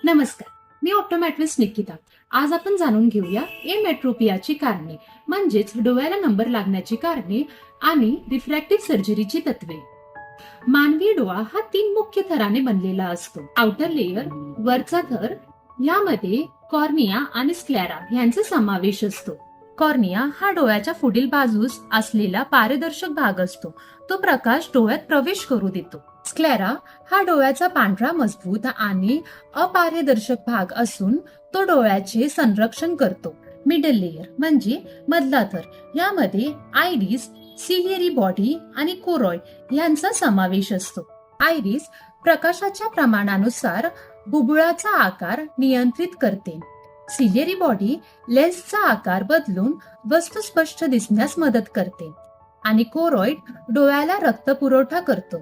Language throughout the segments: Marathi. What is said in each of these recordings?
नमस्कार, मी ऑप्टोमॅट्रिस्ट निकिता. आज आपण जाणून घेऊया एमेट्रोपियाची कारणे, म्हणजेच डोळ्याला नंबर लागण्याची कारणे आणि रिफ्रॅक्टिव्ह सर्जरीची तत्वे. मानवी डोळा हा 3 मुख्य थराने बनलेला असतो. आउटर लेयर, वरचा थर, यामध्ये कॉर्निया आणि स्क्लेरा यांचा समावेश असतो. कॉर्निया हा डोळ्याच्या पुढील बाजूस असलेला पारदर्शक भाग असतो. तो प्रकाश डोळ्यात प्रवेश करू देतो. स्क्लेरा हा डोळ्याचा पांढरा मजबूत आणि अपारदर्शक भाग असून तो डोळ्याचे संरक्षण करतो. मिडल लेयर म्हणजे मधला थर, यामध्ये आयरिस, सिलियरी बॉडी आणि कोरॉइड यांचा समावेश असतो. आयरिस प्रकाशाच्या प्रमाणानुसार बुबुळाचा आकार नियंत्रित करते. सिलियरी बॉडी लेन्सचा आकार बदलून वस्तू स्पष्ट दिसण्यास मदत करते आणि कोरॉइड डोळ्याला रक्त पुरवठा करतो.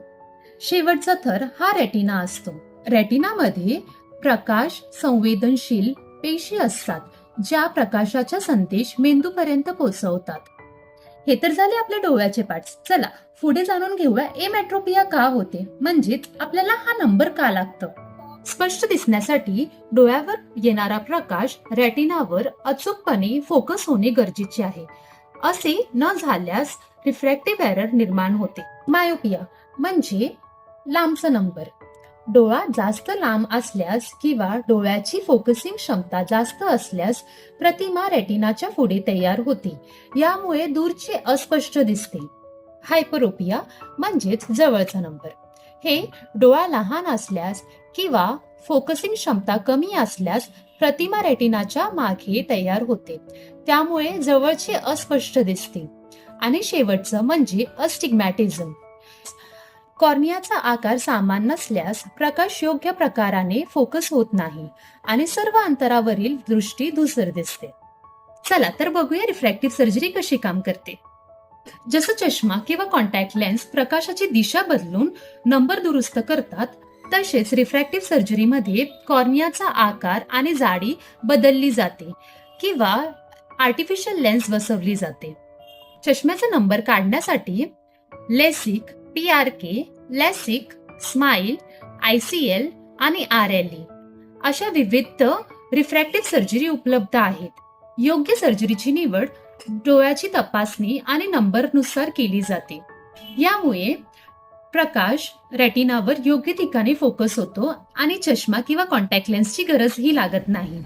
शेवटचा थर हा रेटिना असतो. रेटिनामध्ये प्रकाश संवेदनशील पेशी असतात, ज्या प्रकाशाचा संदेश मेंदूपर्यंत पोहोचवतात. हे तर झाले आपल्या डोळ्याचे पार्ट्स. चला पुढे जाणून घेऊया एमेट्रोपिया का होते, म्हणजेच आपल्याला हा नंबर का लागतो. स्पष्ट दिसण्यासाठी डोळ्यावर येणारा प्रकाश रेटिनावर अचूकपणे फोकस होणे गरजेचे आहे. असे न झाल्यास रिफ्रॅक्टिव्ह एरर निर्माण होते. मायोपिया म्हणजे लांबचा नंबर. डोळा जास्त लांब असल्यास किंवा डोळ्याची फोकसिंग क्षमता जास्त असल्यास प्रतिमा रेटिनाच्या पुढे तयार होते. यामुळे दूरचे अस्पष्ट दिसते. हायपरोपिया म्हणजेच जवळचा नंबर. हे डोळा लहान असल्यास किंवा फोकसिंग क्षमता कमी असल्यास प्रतिमा रेटिनाच्या मागे तयार होते. त्यामुळे जवळचे अस्पष्ट दिसते. आणि शेवटचं म्हणजे अस्टिग्मॅटिझम. कॉर्नियाचा आकार समान नसल्यास प्रकाश योग्य प्रकाराने फोकस होत नाही आणि सर्व अंतरावरील दृष्टी धूसर दिसते. चला तर बघूया रिफ्रॅक्टिव्ह सर्जरी कशी काम करते. जसं चष्मा किंवा कॉन्टॅक्ट लेन्स प्रकाशाची दिशा बदलून नंबर दुरुस्त करतात, तसेच रिफ्रॅक्टिव्ह सर्जरीमध्ये कॉर्नियाचा आकार आणि जाडी बदलली जाते किंवा आर्टिफिशियल लेन्स बसवली जाते. चष्म्याचा नंबर काढण्यासाठी LASIK, PRK, LASIK, smile, ICL आणि RLE अशा विविध रिफ्रॅक्टिव्ह सर्जरी उपलब्ध आहेत. योग्य सर्जरीची निवड डोळ्याची तपासणी आणि नंबरनुसार केली जाते. यामुळे प्रकाश रेटिनावर योग्य ठिकाणी फोकस होतो आणि चष्मा किंवा कॉन्टॅक्ट लेन्सची गरजही लागत नाही.